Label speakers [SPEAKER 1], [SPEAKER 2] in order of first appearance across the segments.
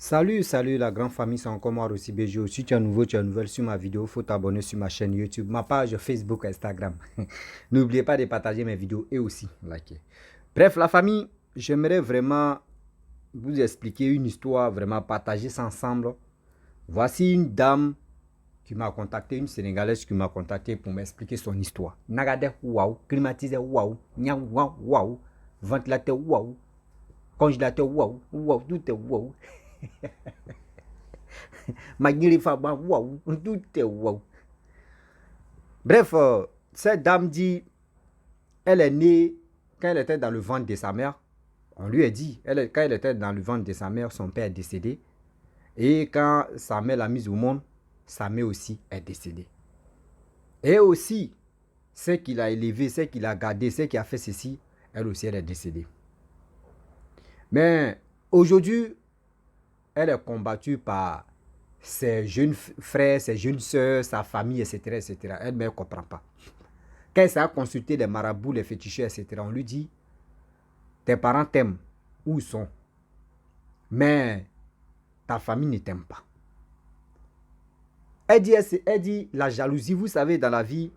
[SPEAKER 1] Salut la grande famille, c'est encore moi aussi BGO. Si tu es nouveau, tu es nouvelle sur ma vidéo, il faut t'abonner sur ma chaîne YouTube, ma page Facebook, Instagram. N'oubliez pas de partager mes vidéos et aussi liker. Bref, la famille, j'aimerais vraiment vous expliquer une histoire, vraiment partager ça ensemble. Voici une dame qui m'a contacté, une Sénégalaise qui m'a contacté pour m'expliquer son histoire. Nagade waouh, climatisé waouh, nyang waouh waouh, ventilateur waouh, congélateur waouh, waouh, tout est waouh. Waouh, tout est waouh. Bref, cette dame dit, elle est née quand elle était dans le ventre de sa mère. On lui a dit, quand elle était dans le ventre de sa mère, son père est décédé. Et quand sa mère l'a mise au monde, sa mère aussi est décédée. Et aussi, celle qui l'a élevée, celle qui l'a gardée, celle qui a fait ceci, elle aussi, elle est décédée. Mais aujourd'hui, elle est combattue par ses jeunes frères, ses jeunes soeurs, sa famille, etc. etc. Elle ne comprend pas. Quand elle a consulté les marabouts, les féticheurs, etc., on lui dit, tes parents t'aiment, où ils sont, mais ta famille ne t'aime pas. Elle dit, la jalousie, vous savez, dans la vie,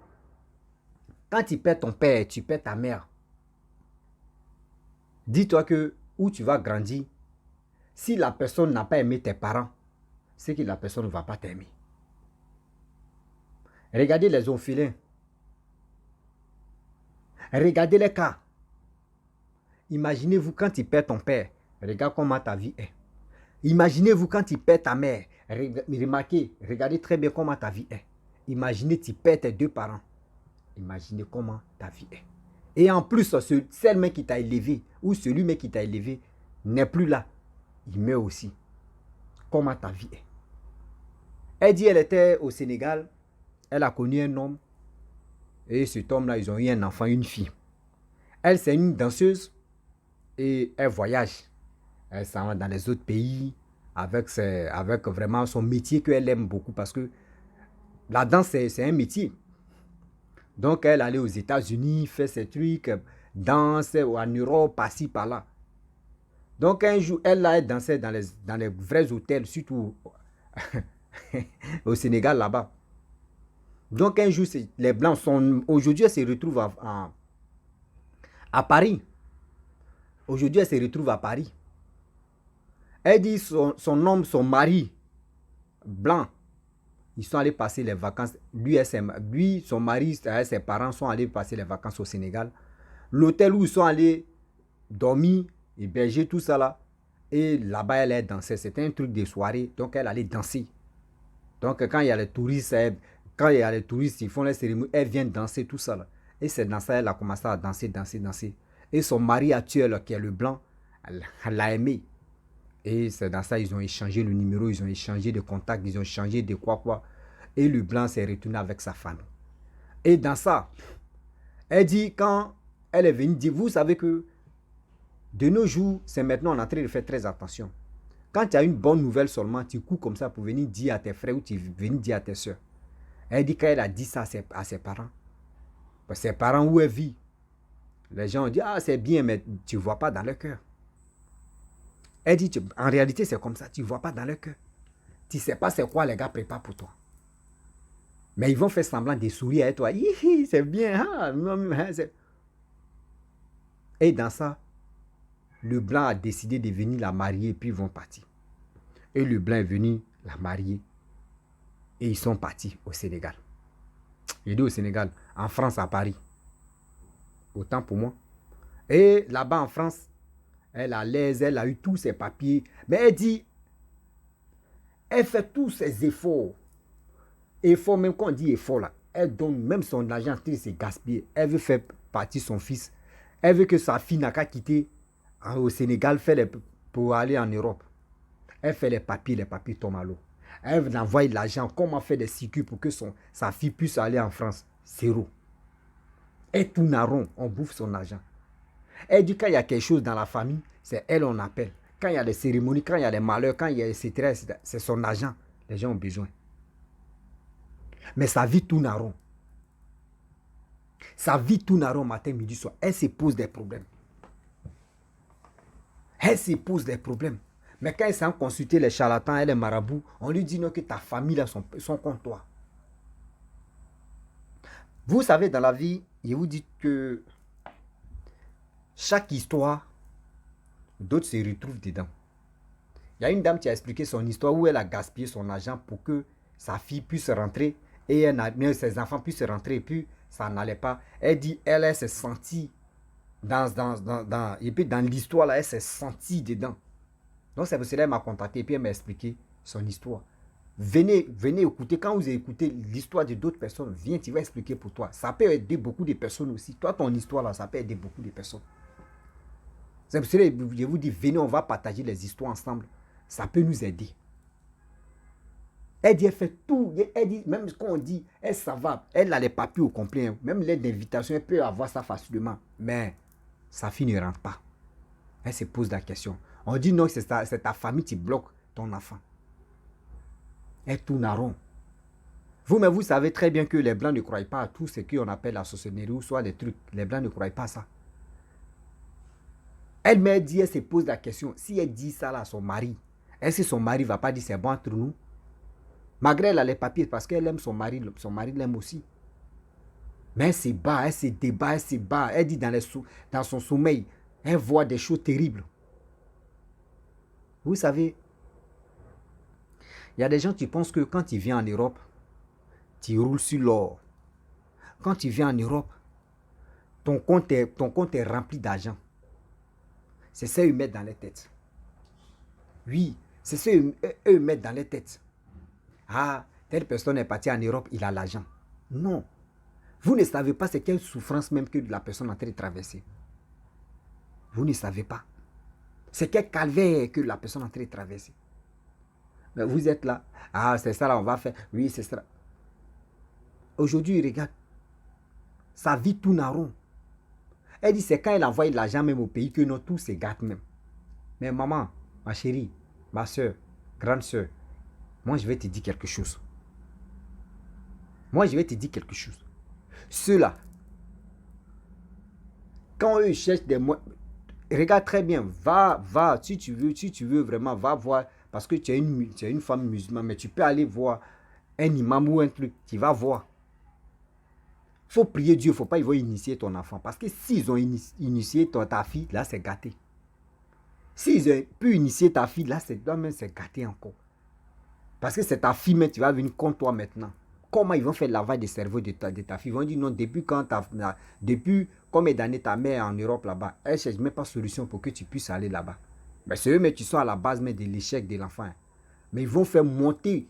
[SPEAKER 1] quand tu perds ton père, tu perds ta mère, dis-toi que où tu vas grandir, si la personne n'a pas aimé tes parents, c'est que la personne ne va pas t'aimer. Regardez les orphelins. Regardez les cas. Imaginez-vous quand tu perds ton père. Regarde comment ta vie est. Imaginez-vous quand tu perds ta mère. Remarquez, regardez très bien comment ta vie est. Imaginez tu perds tes deux parents. Imaginez comment ta vie est. Et en plus, celui qui t'a élevé ou celui qui t'a élevé n'est plus là. Il meurt aussi. Comment ta vie est. Elle dit elle était au Sénégal. Elle a connu un homme. Et cet homme-là, ils ont eu un enfant, une fille. Elle, c'est une danseuse. Et elle voyage. Elle s'en va dans les autres pays avec vraiment son métier qu'elle aime beaucoup parce que la danse, c'est un métier. Donc, elle allait aux États-Unis, fait ses trucs, danse en Europe, par-ci, par-là. Donc, un jour, elle dansait dans les vrais hôtels, surtout au Sénégal, là-bas. Donc, un jour, les Blancs sont... Aujourd'hui, elle se retrouve à Paris. Aujourd'hui, elle se retrouve à Paris. Elle dit son homme, son mari, blanc, ils sont allés passer les vacances. Lui, son mari et ses parents sont allés passer les vacances au Sénégal. L'hôtel où ils sont allés dormir, héberger, tout ça là. Et là-bas, elle dansait. C'était un truc de soirée. Donc, elle allait danser. Donc, quand il y a les touristes, ils font les cérémonies, elle vient danser, tout ça là. Et c'est dans ça, elle a commencé à danser, danser, danser. Et son mari actuel, qui est le blanc, elle l'a aimé. Et c'est dans ça, ils ont échangé le numéro, ils ont échangé de contacts, ils ont échangé de quoi. Et le blanc s'est retourné avec sa femme. Et dans ça, elle dit, quand elle est venue dire, vous savez que de nos jours, c'est maintenant, on est en train de faire très attention. Quand tu as une bonne nouvelle seulement, tu cours comme ça pour venir dire à tes frères ou tu venir dire à tes soeurs. Elle dit, quand elle a dit ça à ses parents, ses parents où elle vit, les gens ont dit, ah c'est bien, mais tu ne vois pas dans leur cœur. Elle dit, en réalité, c'est comme ça. Tu ne vois pas dans leur cœur. Tu ne sais pas c'est quoi les gars préparent pour toi. Mais ils vont faire semblant de sourire à toi. C'est bien. Et dans ça, le blanc a décidé de venir la marier et puis ils vont partir. Et le blanc est venu la marier. Et ils sont partis au Sénégal. Il dit au Sénégal, en France, à Paris. Autant pour moi. Et là-bas en France, elle a l'aise, elle a eu tous ses papiers. Mais elle dit, elle fait tous ses efforts. Efforts, même quand on dit effort là, elle donne même son argent, c'est gaspillé. Elle veut faire partir son fils. Elle veut que sa fille n'a qu'à quitter au Sénégal pour aller en Europe. Elle fait les papiers tombent à l'eau. Elle envoie de l'argent, comment faire des circuits pour que sa fille puisse aller en France. Zéro. Elle tourne à rond, on bouffe son argent. Elle dit quand il y a quelque chose dans la famille, c'est elle on appelle. Quand il y a des cérémonies, quand il y a des malheurs, quand il y a etc., c'est son argent. Les gens ont besoin. Mais sa vie tourne à rond. Sa vie tourne à rond matin, midi, soir. Elle se pose des problèmes. Elle se pose des problèmes. Mais quand elle s'en consulter les charlatans et les marabouts, on lui dit non que ta famille là sont contre toi. Vous savez, dans la vie, je vous dis que chaque histoire, d'autres se retrouvent dedans. Il y a une dame qui a expliqué son histoire où elle a gaspillé son argent pour que sa fille puisse rentrer et ses enfants puissent rentrer et puis ça n'allait pas. Elle dit, elle s'est sentie et puis dans l'histoire là, elle s'est sentie dedans. Donc c'est pour cela qu'elle m'a contacté et puis elle m'a expliqué son histoire. Venez écouter. Quand vous écoutez l'histoire de d'autres personnes, viens, tu vas expliquer pour toi. Ça peut aider beaucoup de personnes aussi. Toi, ton histoire là, ça peut aider beaucoup de personnes. C'est pour cela que je vous dis, venez, on va partager les histoires ensemble. Ça peut nous aider. Elle dit, elle fait tout. Elle dit, même ce qu'on dit, elle ça va. Elle a les papiers au complet. Même l'aide d'invitation, elle peut avoir ça facilement. Mais sa fille ne rentre pas. Elle se pose la question. On dit non, c'est ta famille qui bloque ton enfant. Elle tourne à rond. Vous-même, vous savez très bien que les Blancs ne croient pas à tout ce qu'on appelle la sorcellerie ou soit des trucs. Les Blancs ne croient pas à ça. Elle m'a dit, elle se pose la question. Si elle dit ça là à son mari, est-ce que son mari ne va pas dire c'est bon entre nous? Malgré elle a les papiers parce qu'elle aime son mari l'aime aussi. Mais elle se bat, elle se débat, elle se bat. Elle dit dans son sommeil, elle voit des choses terribles. Vous savez, il y a des gens qui pensent que quand tu viens en Europe, tu roules sur l'or. Quand tu viens en Europe, ton compte est rempli d'argent. C'est ça qu'ils mettent dans les têtes. Oui, c'est ça qu'ils mettent dans les têtes. Ah, telle personne est partie en Europe, il a l'argent. Non. Vous ne savez pas c'est quelle souffrance même que la personne est en train de traverser. Vous ne savez pas. C'est quel calvaire que la personne est en train de traverser. Mais vous êtes là. Ah, c'est ça là, on va faire. Oui, c'est ça. Aujourd'hui, regarde. Sa vie tourne en rond. Elle dit c'est quand elle envoie l'argent même au pays que non, tout se gâte même. Mais maman, ma chérie, ma soeur, grande soeur, moi je vais te dire quelque chose. Moi je vais te dire quelque chose. Ceux-là, quand eux cherchent des moyens, regarde très bien, va, si tu veux vraiment, va voir, parce que tu es une femme musulmane, mais tu peux aller voir un imam ou un truc, tu vas voir. Il faut prier Dieu, il ne faut pas ils vont initier ton enfant. Parce que s'ils ont initié ta fille, là c'est gâté. S'ils ont pu initier ta fille, là c'est gâté encore. Parce que c'est ta fille, mais tu vas venir contre toi maintenant. Comment ils vont faire le lavage de cerveau de ta fille? Ils vont dire non, depuis combien d'années ta mère est en Europe là-bas, elle ne cherche même pas de solution pour que tu puisses aller là-bas. Mais c'est eux mais qui sont à la base mais de l'échec de l'enfant. Mais ils vont faire monter,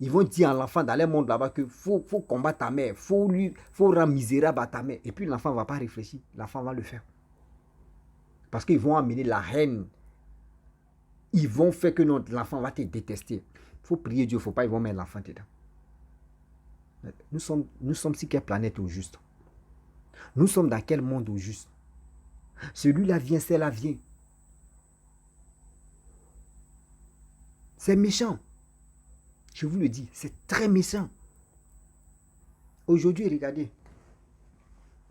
[SPEAKER 1] ils vont dire à l'enfant dans le monde là-bas qu'il faut combattre ta mère, faut rendre misérable à ta mère. Et puis l'enfant ne va pas réfléchir, l'enfant va le faire. Parce qu'ils vont amener la haine. Ils vont faire que l'enfant va te détester. Il faut prier Dieu, il ne faut pas ils vont mettre l'enfant dedans. Nous sommes sur quelle planète au juste? Nous sommes dans quel monde au juste? Celui-là vient, celle-là vient. C'est méchant. Je vous le dis, c'est très méchant. Aujourd'hui, regardez.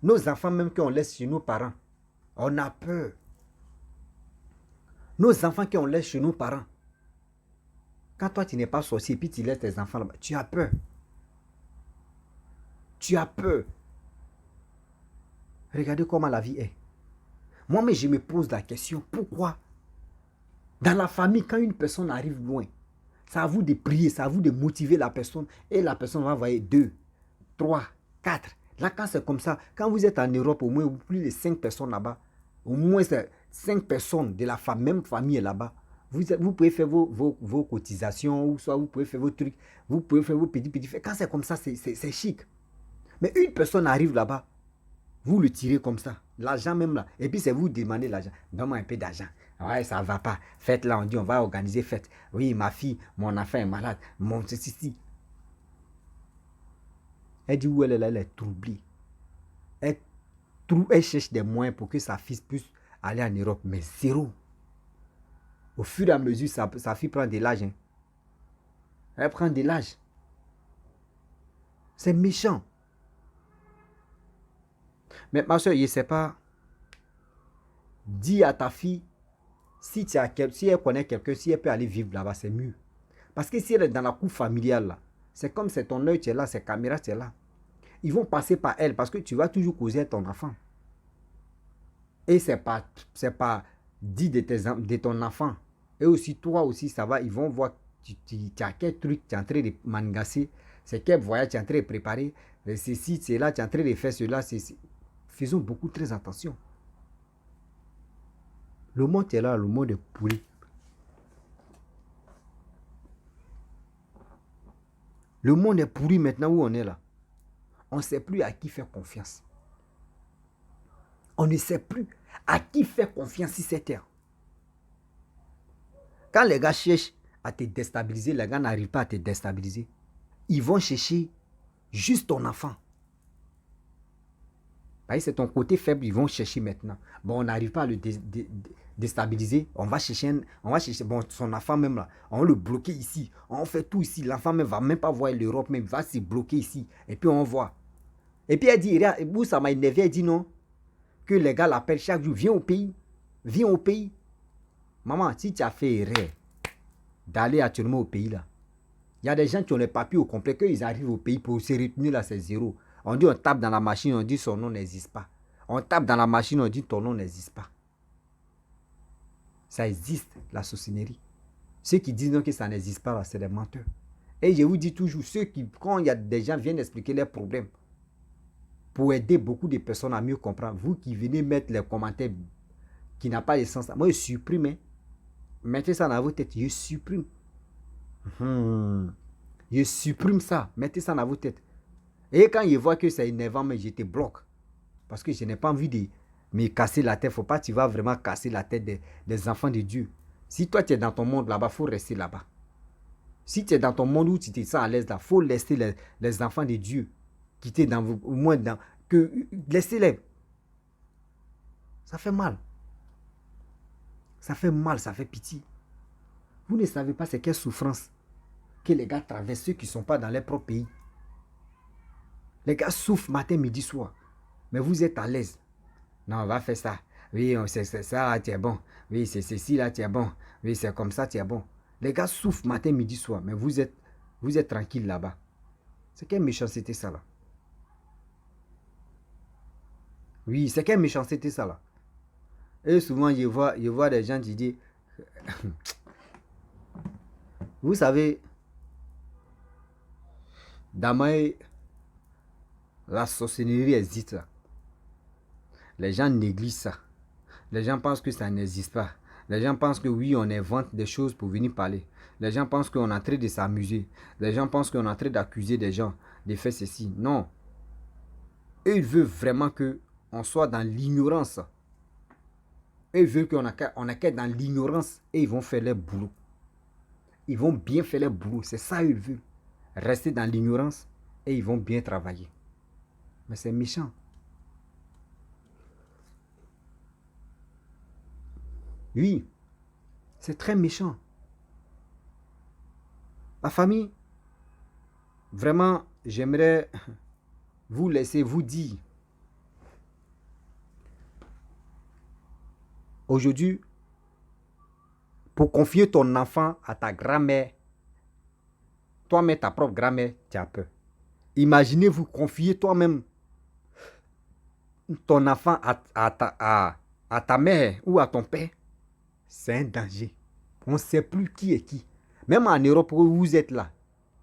[SPEAKER 1] Nos enfants, même qu'on laisse chez nos parents, on a peur. Nos enfants qu'on laisse chez nos parents. Quand toi, tu n'es pas sorcier et puis tu laisses tes enfants là-bas, tu as peur. Tu as peur. Regardez comment la vie est. Moi, mais je me pose la question, pourquoi dans la famille, quand une personne arrive loin, c'est à vous de prier, c'est à vous de motiver la personne et la personne va envoyer 2, 3, 4. Là, quand c'est comme ça, quand vous êtes en Europe, au moins plus de 5 personnes là-bas, au moins 5 personnes de la même famille là-bas, vous pouvez faire vos cotisations ou soit vous pouvez faire vos trucs, vous pouvez faire vos petits faits. Quand c'est comme ça, c'est chic. Mais une personne arrive là-bas, vous le tirez comme ça, l'argent même là, et puis c'est vous demandez l'argent. Donne-moi un peu d'argent. Ouais, ça ne va pas. Fête là, on dit on va organiser fête. Oui, ma fille, mon enfant est malade. Mon ceci. Elle dit où elle est là, elle est troublée. Elle cherche des moyens pour que sa fille puisse aller en Europe, mais zéro. Au fur et à mesure, sa fille prend de l'âge. Hein. Elle prend de l'âge. C'est méchant. Mais ma soeur, je ne sais pas. Dis à ta fille, Si elle connaît quelqu'un, si elle peut aller vivre là-bas, c'est mieux. Parce que si elle est dans la cour familiale, là, c'est comme c'est ton œil, tu es là, c'est caméra, tu es là. Ils vont passer par elle parce que tu vas toujours causer à ton enfant. Et c'est pas dit de ton enfant. Et aussi, toi aussi, ça va, ils vont voir, tu as quel truc, tu es en train de mangasser, c'est quel voyage tu es en train de préparer, ceci, c'est là, tu es en train de faire cela. Faisons beaucoup très attention. Le monde est là, le monde est pourri. Le monde est pourri maintenant où on est là. On ne sait plus à qui faire confiance. On ne sait plus à qui faire confiance sur cette terre. Quand les gars cherchent à te déstabiliser, les gars n'arrivent pas à te déstabiliser. Ils vont chercher juste ton enfant. C'est ton côté faible, ils vont chercher maintenant. Bon, on n'arrive pas à le déstabiliser. On va chercher bon, son enfant même là. On va le bloquer ici. On fait tout ici. L'enfant ne va même pas voir l'Europe, mais il va se bloquer ici. Et puis on voit. Et puis elle dit, ça m'a énervé, elle dit non. Que les gars l'appellent chaque jour. Viens au pays. Viens au pays. Maman, si tu as fait erreur d'aller actuellement au pays là, il y a des gens qui ont les papiers au complet, qu'ils arrivent au pays pour se retenir là, c'est zéro. On dit on tape dans la machine, on dit son nom n'existe pas. On tape dans la machine, on dit ton nom n'existe pas. Ça existe, la sorcellerie. Ceux qui disent non que ça n'existe pas, c'est des menteurs. Et je vous dis toujours, quand il y a des gens qui viennent expliquer leurs problèmes, pour aider beaucoup de personnes à mieux comprendre, vous qui venez mettre les commentaires qui n'ont pas de sens, moi je supprime. Mettez ça dans votre tête, je supprime. Je supprime ça, mettez ça dans votre tête. Et quand je vois que c'est énervant, mais je te bloque. Parce que je n'ai pas envie de me casser la tête. Il ne faut pas que tu vas vraiment casser la tête des enfants de Dieu. Si toi tu es dans ton monde là-bas, il faut rester là-bas. Si tu es dans ton monde où tu te sens à l'aise là, il faut laisser les enfants de Dieu qui étaient dans au moins dans. Laissez-les. Ça fait mal. Ça fait mal, ça fait pitié. Vous ne savez pas c'est quelle souffrance que les gars traversent, ceux qui ne sont pas dans leur propre pays. Les gars souffrent matin, midi, soir. Mais vous êtes à l'aise. Non, on va faire ça. Oui, c'est ça, là, tu es bon. Oui, c'est ceci, là, tu es bon. Oui, c'est comme ça, tu es bon. Les gars souffrent matin, midi, soir. Mais vous êtes tranquille là-bas. C'est quelle méchanceté ça, là? Oui, c'est quelle méchanceté ça, là? Et souvent, je vois des gens qui disent... Vous savez, Damae, la sorcellerie existe là. Les gens négligent ça. Les gens pensent que ça n'existe pas. Les gens pensent que oui, on invente des choses pour venir parler. Les gens pensent qu'on est en train de s'amuser. Les gens pensent qu'on est en train d'accuser des gens de faire ceci. Non. Eux, ils veulent vraiment qu'on soit dans l'ignorance. Eux, ils veulent qu'on qu'être dans l'ignorance et ils vont faire leur boulot. Ils vont bien faire leur boulot. C'est ça qu'ils veulent. Rester dans l'ignorance et ils vont bien travailler. Mais c'est méchant. Oui, c'est très méchant. La famille, vraiment, j'aimerais vous laisser vous dire. Aujourd'hui, pour confier ton enfant à ta grand-mère, toi-même, ta propre grand-mère, tu as peur. Imaginez-vous confier toi-même ton enfant à ta mère ou à ton père. C'est un danger. On ne sait plus qui est qui. Même en Europe où vous êtes là,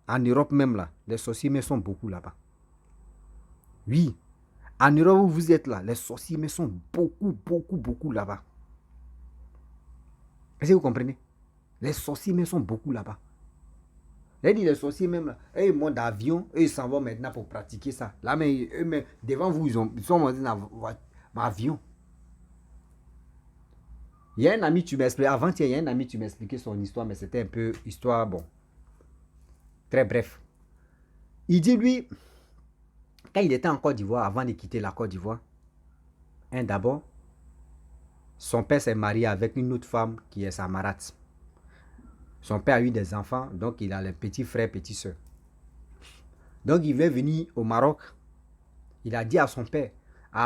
[SPEAKER 1] en Europe même là, les sorciers mais sont beaucoup là-bas. Oui, en Europe où vous êtes là, les sorciers mais sont beaucoup là-bas. Est-ce que vous comprenez? Les sorciers mais sont beaucoup là-bas. Les sorciers même là, ils montent d'avion, ils s'en vont maintenant pour pratiquer ça. Là, mais eux, devant vous, ils sont montés dans l'avion. Il y a un ami, tu m'expliquais, avant-hier, il y a un ami, tu m'expliquais son histoire, mais c'était un peu histoire, bon, très bref. Il dit, lui, quand il était en Côte d'Ivoire, avant de quitter la Côte d'Ivoire, d'abord, son père s'est marié avec une autre femme qui est samarate. Son père a eu des enfants, donc il a les petits frères, petites soeurs. Donc il veut venir au Maroc. Il a dit à son père,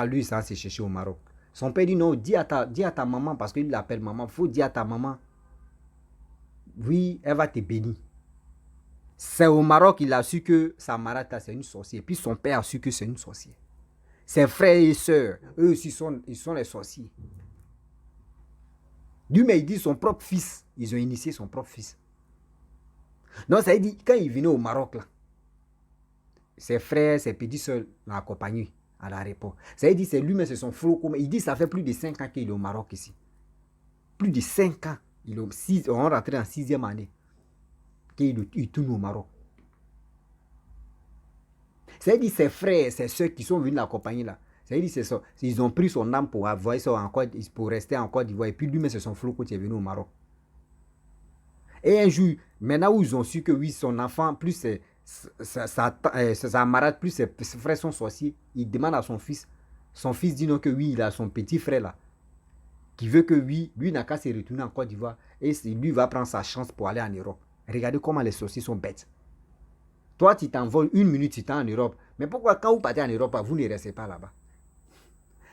[SPEAKER 1] lui, ça s'est cherché au Maroc. Son père dit non, dis à ta maman, parce qu'il l'appelle maman. Il faut dire à ta maman. Oui, elle va te bénir. C'est au Maroc qu'il a su que sa marata, c'est une sorcière. Puis son père a su que c'est une sorcière. Ses frères et sœurs, eux aussi, ils sont les sorciers. Lui, mais il dit son propre fils. Ils ont initié son propre fils. Donc, ça veut dire, quand il venait au Maroc, là, ses frères, ses petits soeurs l'ont accompagné à l'aéroport. Ça veut dire, c'est lui, mais c'est son flot. Il dit, ça fait plus de 5 ans qu'il est au Maroc ici. Plus de 5 ans. On est rentré en 6e année. Qu'il tourne au Maroc. Ça veut dire, ses frères, ses soeurs qui sont venus l'accompagner là. Ça veut dire, ils ont pris son âme pour avoir ça pour rester en Côte d'Ivoire. Et puis lui, mais c'est son flot qui est venu au Maroc. Et un jour, maintenant où ils ont su que oui, son enfant, plus sa marade, plus ses frères sont sorciers, il demande à son fils. Son fils dit non que oui, il a son petit frère là, qui veut que oui, lui n'a qu'à se retourner en Côte d'Ivoire. Et lui va prendre sa chance pour aller en Europe. Regardez comment les sorciers sont bêtes. Toi, tu t'envoles 1 minute, tu es en Europe. Mais pourquoi quand vous partez en Europe, vous ne restez pas là-bas?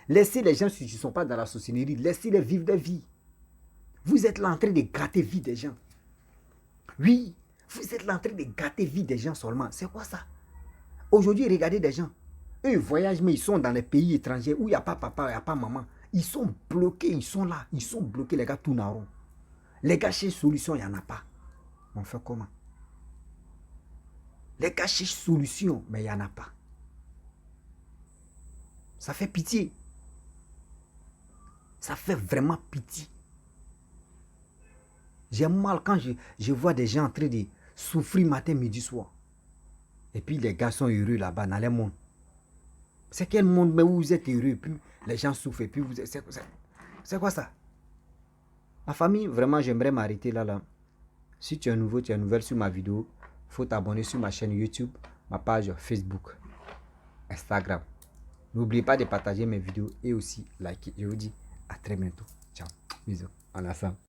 [SPEAKER 1] Laissez les gens qui ne sont pas dans la sorcellerie, laissez-les vivre leur vie. Vous êtes là en train de gâter la vie des gens. Oui, vous êtes là en train de gâter la vie des gens seulement. C'est quoi ça? Aujourd'hui, regardez des gens. Eux, ils voyagent, mais ils sont dans les pays étrangers où il n'y a pas papa, il n'y a pas maman. Ils sont bloqués, ils sont là. Ils sont bloqués, les gars, tournent en rond. Les gars cherchent solution, il n'y en a pas. On fait comment? Les gars cherchent solution, mais il n'y en a pas. Ça fait pitié. Ça fait vraiment pitié. J'ai mal quand je vois des gens en train de souffrir matin, midi, soir. Et puis les gars sont heureux là-bas dans le monde. C'est quel monde mais où vous êtes heureux, puis les gens souffrent, et puis vous êtes... C'est quoi ça? Ma famille, vraiment, j'aimerais m'arrêter là. Si tu es nouveau, tu es nouvelle sur ma vidéo, il faut t'abonner sur ma chaîne YouTube, ma page Facebook, Instagram. N'oubliez pas de partager mes vidéos et aussi liker. Je vous dis à très bientôt. Ciao. Bisous. En ensemble.